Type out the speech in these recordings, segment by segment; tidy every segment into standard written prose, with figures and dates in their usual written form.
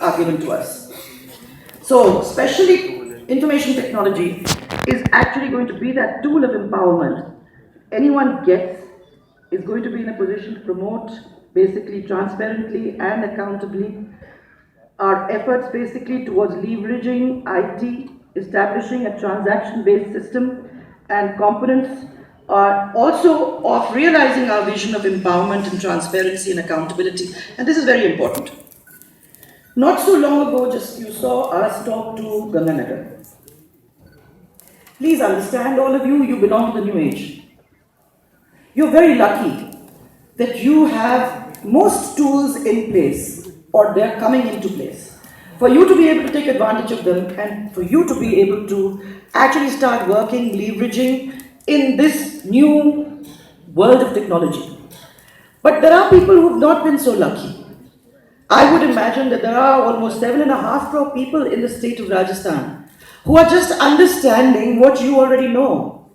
are given to us. So, especially information technology is actually going to be that tool of empowerment. Anyone gets is going to be in a position to promote basically transparently and accountably our efforts basically towards leveraging IT, establishing a transaction-based system and components are also of realizing our vision of empowerment and transparency and accountability. And this is very important. Not so long ago, just you saw us talk to Ganganagar. Please understand, all of you, you belong to the new age. You're very lucky that you have most tools in place or they're coming into place. For you to be able to take advantage of them and for you to be able to actually start working, leveraging in this new world of technology. But there are people who've not been so lucky. I would imagine that there are almost 7.5 crore people in the state of Rajasthan who are just understanding what you already know.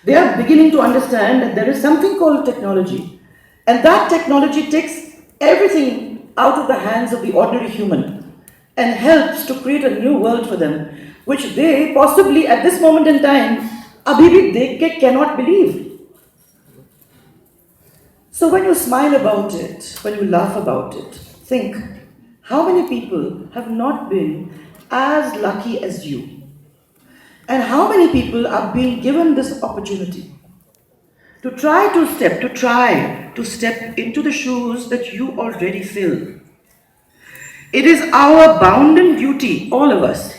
They are beginning to understand that there is something called technology, and that technology takes everything out of the hands of the ordinary human and helps to create a new world for them, which they possibly at this moment in time, abhi bhi dekh ke cannot believe. So when you smile about it, when you laugh about it, think, how many people have not been as lucky as you? And how many people are being given this opportunity to try to step into the shoes that you already fill? It is our bounden duty, all of us,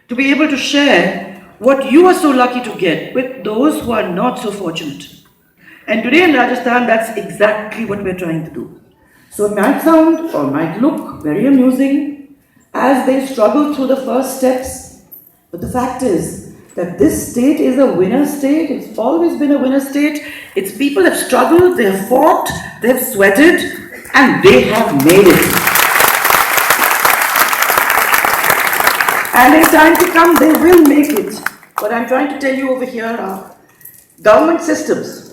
to be able to share what you are so lucky to get with those who are not so fortunate. And today in Rajasthan, that's exactly what we're trying to do. So it might sound or might look very amusing as they struggle through the first steps, but the fact is that this state is a winner state. It's always been a winner state. Its people have struggled, they have fought, they have sweated, and they have made it. And in time to come, they will make it. What I'm trying to tell you over here are government systems.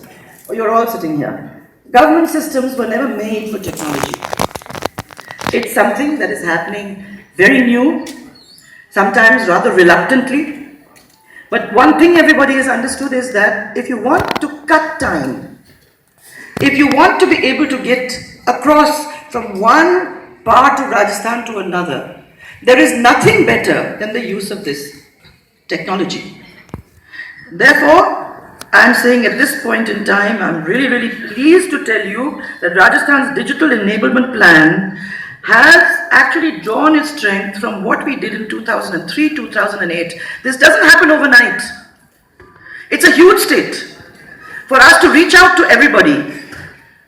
You're all sitting here. Government systems were never made for technology. It's something that is happening very new, sometimes rather reluctantly. But one thing everybody has understood is that if you want to cut time, if you want to be able to get across from one part of Rajasthan to another, there is nothing better than the use of this technology. Therefore, I'm saying at this point in time, I'm really, really pleased to tell you that Rajasthan's digital enablement plan has actually drawn its strength from what we did in 2003, 2008. This doesn't happen overnight. It's a huge state. For us to reach out to everybody,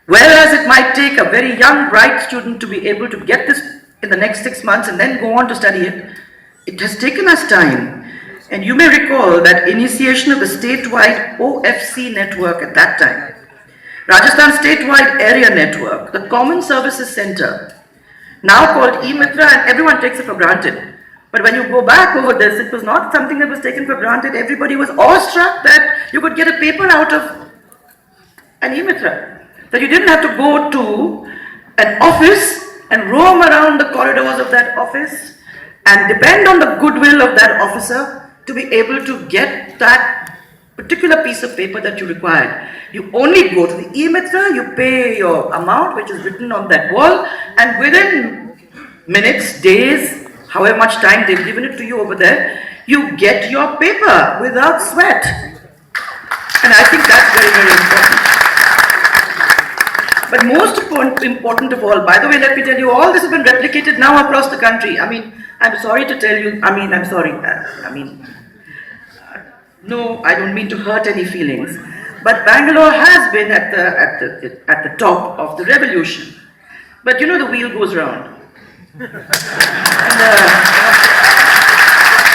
whereas it might take a very young, bright student to be able to get this in the next 6 months and then go on to study it, it has taken us time. And you may recall that initiation of the statewide OFC network at that time, Rajasthan Statewide Area Network, the Common Services Center, now called eMitra, and everyone takes it for granted. But when you go back over this, it was not something that was taken for granted. Everybody was awestruck that you could get a paper out of an eMitra, that you didn't have to go to an office and roam around the corridors of that office and depend on the goodwill of that officer to be able to get that particular piece of paper that you required. You only go to the eMitra, you pay your amount which is written on that wall, and within minutes, days, however much time they've given it to you over there, you get your paper without sweat. And I think that's very, very important. But most important of all, by the way, let me tell you, all this has been replicated now across the country. I mean, I'm sorry to tell you, I'm sorry, no, I don't mean to hurt any feelings, but Bangalore has been at the top of the revolution. But you know, the wheel goes round. And,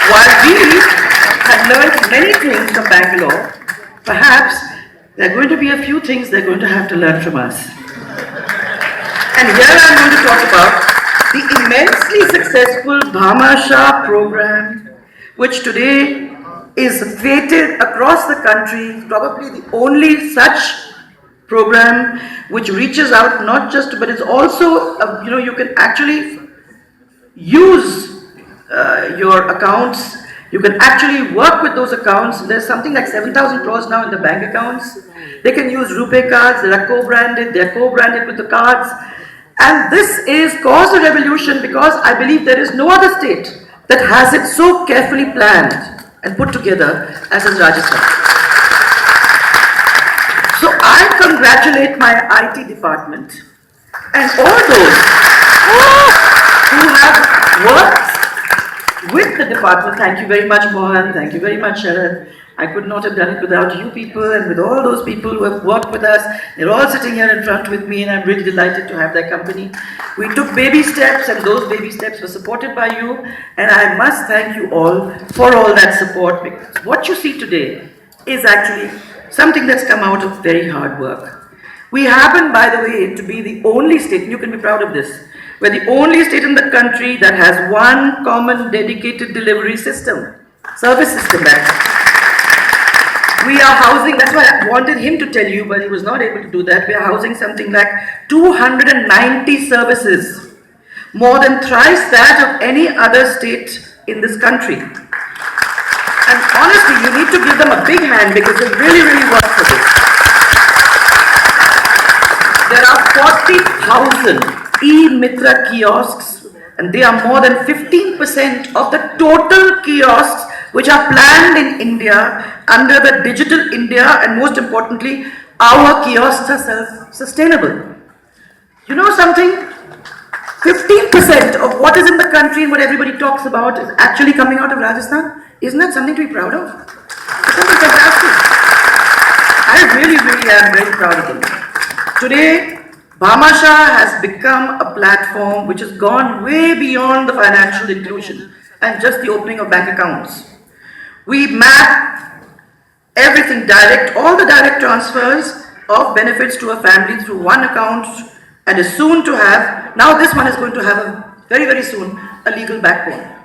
while we have learned many things from Bangalore, perhaps there are going to be a few things they're going to have to learn from us. And here I'm going to talk about the immensely successful Bhamasha program, which today is fated across the country, probably the only such program which reaches out not just, but it's also, you can actually use your accounts. You can actually work with those accounts. There's something like 7,000 crores now in the bank accounts. They can use RuPay cards. They are co-branded with the cards. And this is caused a revolution because I believe there is no other state that has it so carefully planned and put together as is Rajasthan. So I congratulate my IT department and all those who have worked with the department. Thank you very much, Mohan. Thank you very much, Sharon. I could not have done it without you people and with all those people who have worked with us. They're all sitting here in front with me and I'm really delighted to have their company. We took baby steps and those baby steps were supported by you, and I must thank you all for all that support, because what you see today is actually something that's come out of very hard work. We happen, by the way, to be the only state, and you can be proud of this, we're the only state in the country that has one common dedicated delivery system, service system. We are housing, that's why I wanted him to tell you, but he was not able to do that. We are housing something like 290 services, more than thrice that of any other state in this country. And honestly, you need to give them a big hand because they really, really work for this. There are 40,000 e-Mitra kiosks, and they are more than 15% of the total kiosks which are planned in India under the Digital India, and most importantly, our kiosks are self-sustainable. You know something? 15% of what is in the country and what everybody talks about is actually coming out of Rajasthan. Isn't that something to be proud of? It's something fantastic. I really, really am very proud of them. Today, Bhamasha has become a platform which has gone way beyond the financial inclusion and just the opening of bank accounts. We map everything direct, all the direct transfers of benefits to a family through one account, and is soon to have, now this one is going to have very, very soon, a legal backbone.